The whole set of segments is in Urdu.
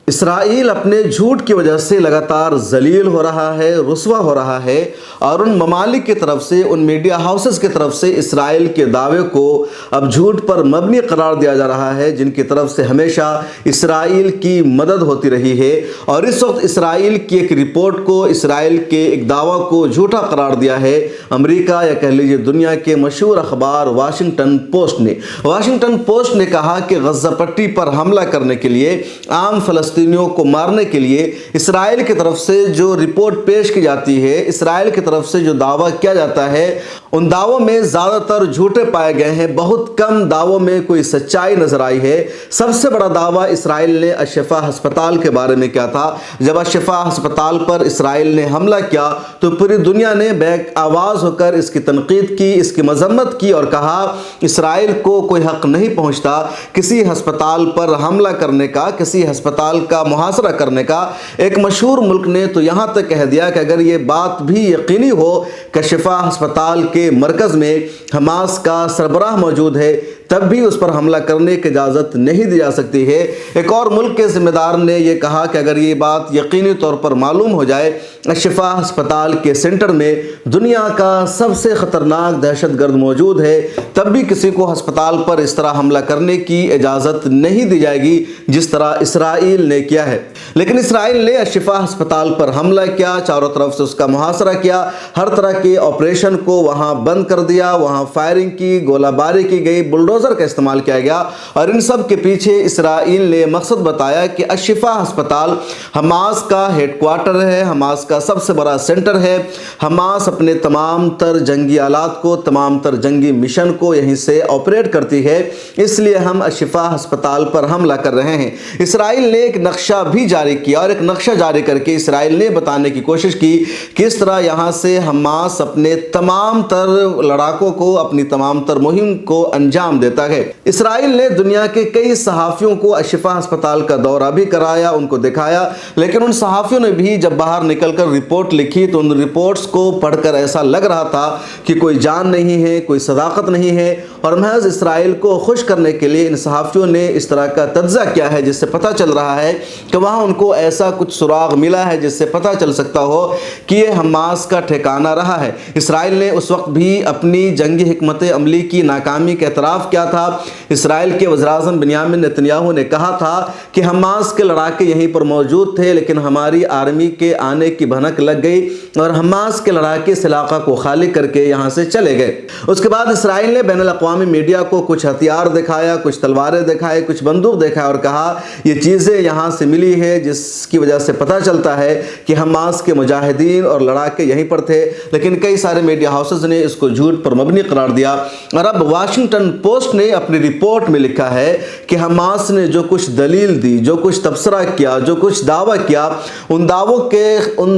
اسرائیل اپنے جھوٹ کی وجہ سے لگاتار ذلیل ہو رہا ہے، رسوا ہو رہا ہے، اور ان ممالک کی طرف سے، ان میڈیا ہاؤسز کی طرف سے اسرائیل کے دعوے کو اب جھوٹ پر مبنی قرار دیا جا رہا ہے، جن کی طرف سے ہمیشہ اسرائیل کی مدد ہوتی رہی ہے۔ اور اس وقت اسرائیل کی ایک رپورٹ کو، اسرائیل کے ایک دعویٰ کو جھوٹا قرار دیا ہے امریکہ یا کہہ لیجیے دنیا کے مشہور اخبار واشنگٹن پوسٹ نے۔ واشنگٹن پوسٹ نے کہا کہ غزہ پٹی پر حملہ کرنے کے لیے، عام فلسطینیوں کو مارنے کے لیے اسرائیل کی طرف سے جو رپورٹ پیش کی جاتی ہے، اسرائیل کی طرف سے جو دعویٰ کیا جاتا ہے، ان دعووں میں زیادہ تر جھوٹے پائے گئے ہیں، بہت کم دعووں میں کوئی سچائی نظر آئی ہے۔ سب سے بڑا دعویٰ اسرائیل نے الشفا ہسپتال کے بارے میں کیا تھا۔ جب الشفا ہسپتال پر اسرائیل نے حملہ کیا تو پوری دنیا نے بیک آواز ہو کر اس کی تنقید کی، اس کی مذمت کی، اور کہا اسرائیل کو کوئی حق نہیں پہنچتا کسی ہسپتال پر حملہ کرنے کا، کسی ہسپتال کا محاصرہ کرنے کا۔ ایک مشہور ملک نے تو یہاں تک کہہ دیا کہ اگر یہ بات بھی یقینی ہو کہ شفا ہسپتال کے مرکز میں حماس کا سربراہ موجود ہے، تب بھی اس پر حملہ کرنے کی اجازت نہیں دی جا سکتی ہے۔ ایک اور ملک کے ذمہ دار نے یہ کہا کہ اگر یہ بات یقینی طور پر معلوم ہو جائے الشفا ہسپتال کے سینٹر میں دنیا کا سب سے خطرناک دہشت گرد موجود ہے، تب بھی کسی کو ہسپتال پر اس طرح حملہ کرنے کی اجازت نہیں دی جائے گی جس طرح اسرائیل نے کیا ہے۔ لیکن اسرائیل نے الشفا ہسپتال پر حملہ کیا، چاروں طرف سے اس کا محاصرہ کیا، ہر طرح کے آپریشن کو وہاں بند کر دیا، وہاں فائرنگ کی، گولہ باری کی گئی، بلڈوزر کا استعمال کیا گیا، اور ان سب کے پیچھے اسرائیل نے مقصد بتایا کہ الشفا ہسپتال حماس کا ہیڈ کوارٹر ہے، حماس کا سب سے بڑا سینٹر ہے۔ حماس اپنے تمام تر جنگی آلات کو، تمام تر جنگی مشن کو یہیں سے آپریٹ کرتی ہے، اس لیے ہم الشفا ہسپتال پر حملہ کر رہے ہیں۔ اسرائیل نے ایک نقشہ بھی جاری کیا، اور ایک نقشہ جاری کر کے اسرائیل نے بتانے کی کوشش کی کہ اس طرح یہاں سے حماس اپنے تمام تر لڑاکوں کو، اپنی تمام تر مہم کو انجام دیتا ہے۔ اسرائیل نے دنیا کے کئی صحافیوں کو الشفا ہسپتال کا دورہ بھی کرایا، ان کو دکھایا، لیکن ان صحافیوں نے بھی جب باہر نکل کر رپورٹ لکھی تو ان رپورٹس کو پڑھ کر ایسا لگ رہا تھا کہ کوئی جان نہیں ہے، کوئی صداقت نہیں ہے، اور محض اسرائیل کو خوش کرنے کے لیے ان صحافیوں نے اس طرح کا تجزیہ کیا ہے جس سے پتہ چل رہا ہے کہ وہاں ان کو ایسا کچھ سراغ ملا ہے جس سے پتہ چل سکتا ہو کہ یہ حماس کا ٹھکانہ رہا ہے۔ اسرائیل نے اس وقت بھی اپنی جنگی حکمت عملی کی ناکامی کا اعتراف کیا تھا۔ اسرائیل کے وزیر اعظم بنیامین نتنیاہو نے کہا تھا کہ حماس کے لڑاکے یہیں پر موجود تھے، لیکن ہماری آرمی کے آنے کی بھنک لگ گئی اور حماس کے لڑاکے اس علاقہ کو خالی کر کے یہاں سے چلے گئے۔ اس کے بعد اسرائیل نے بین الاقوامی میڈیا کو کچھ ہتھیار دکھایا، کچھ تلواریں دکھائے، کچھ بندوق دکھایا، اور کہا یہ چیزیں یہاں سے ملی ہے، جس کی وجہ سے پتہ چلتا ہے کہ حماس کے مجاہدین اور لڑاکے یہیں پر تھے۔ لیکن کئی سارے میڈیا ہاؤسز نے اس کو جھوٹ پر مبنی قرار دیا، اور اب واشنگٹن پوسٹ نے اپنی رپورٹ میں لکھا ہے کہ حماس نے جو کچھ دلیل دی، جو کچھ تبصرہ کیا، جو کچھ دعویٰ کیا، ان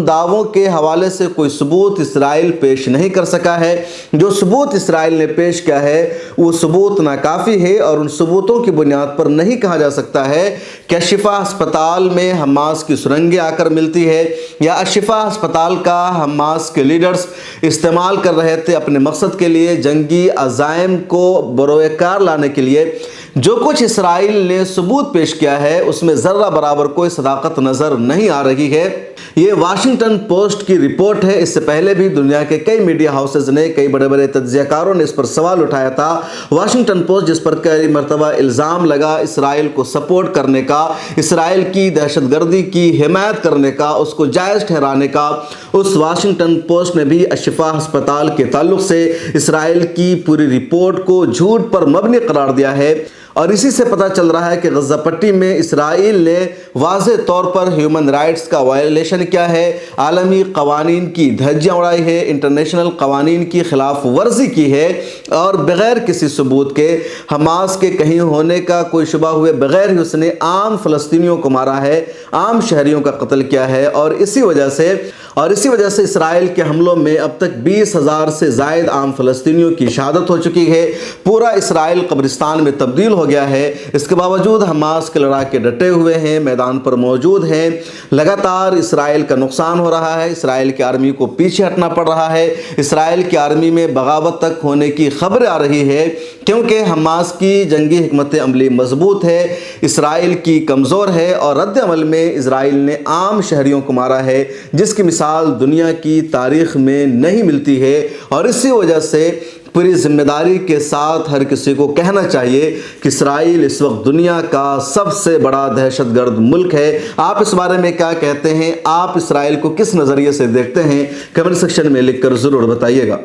دعووں کے حوالے سے کوئی ثبوت اسرائیل پیش نہیں کر سکا ہے۔ جو ثبوت اسرائیل نے پیش کیا ہے وہ ثبوت ناکافی ہے، اور ان ثبوتوں کی بنیاد پر نہیں کہا جا سکتا ہے کہ الشفا ہسپتال میں حماس کی سرنگیں آ کر ملتی ہے، یا الشفا ہسپتال کا حماس کے لیڈرز استعمال کر رہے تھے اپنے مقصد کے لیے، جنگی عزائم کو بروئے کار لانے کے لیے۔ جو کچھ اسرائیل نے ثبوت پیش کیا ہے اس میں ذرہ برابر کوئی صداقت نظر نہیں آ رہی ہے۔ یہ واشنگٹن پوسٹ کی رپورٹ ہے۔ اس سے پہلے بھی دنیا کے کئی میڈیا ہاؤسز نے، کئی بڑے بڑے تجزیہ کاروں نے اس پر سوال اٹھایا تھا۔ واشنگٹن پوسٹ جس پر کئی مرتبہ الزام لگا اسرائیل کو سپورٹ کرنے کا، اسرائیل کی دہشت گردی کی حمایت کرنے کا، اس کو جائز ٹھہرانے کا، اس واشنگٹن پوسٹ نے بھی الشفا ہسپتال کے تعلق سے اسرائیل کی پوری رپورٹ کو جھوٹ پر مبنی قرار دیا ہے۔ اور اسی سے پتہ چل رہا ہے کہ غزہ پٹی میں اسرائیل نے واضح طور پر ہیومن رائٹس کا وائلیشن کیا ہے، عالمی قوانین کی دھجیاں اڑائی ہے، انٹرنیشنل قوانین کی خلاف ورزی کی ہے، اور بغیر کسی ثبوت کے، حماس کے کہیں ہونے کا کوئی شبہ ہوئے بغیر ہی اس نے عام فلسطینیوں کو مارا ہے، عام شہریوں کا قتل کیا ہے۔ اور اسی وجہ سے اسرائیل کے حملوں میں اب تک 20,000 سے زائد عام فلسطینیوں کی شہادت ہو چکی ہے۔ پورا اسرائیل قبرستان میں تبدیل ہو گیا ہے، اس کے باوجود حماس کے لڑاکے ڈٹے ہوئے ہیں، میدان پر موجود ہیں، لگاتار اسرائیل کا نقصان ہو رہا ہے، اسرائیل کی آرمی کو پیچھے ہٹنا پڑ رہا ہے، اسرائیل کی آرمی میں بغاوت تک ہونے کی خبر آ رہی ہے، کیونکہ حماس کی جنگی حکمت عملی مضبوط ہے، اسرائیل کی کمزور ہے، اور رد عمل میں اسرائیل نے عام شہریوں کو مارا ہے جس کی مثال دنیا کی تاریخ میں نہیں ملتی ہے۔ اور اسی وجہ سے پوری ذمہ داری کے ساتھ ہر کسی کو کہنا چاہیے کہ اسرائیل اس وقت دنیا کا سب سے بڑا دہشت گرد ملک ہے۔ آپ اس بارے میں کیا کہتے ہیں؟ آپ اسرائیل کو کس نظریے سے دیکھتے ہیں؟ کمنٹ سیکشن میں لکھ کر ضرور بتائیے گا۔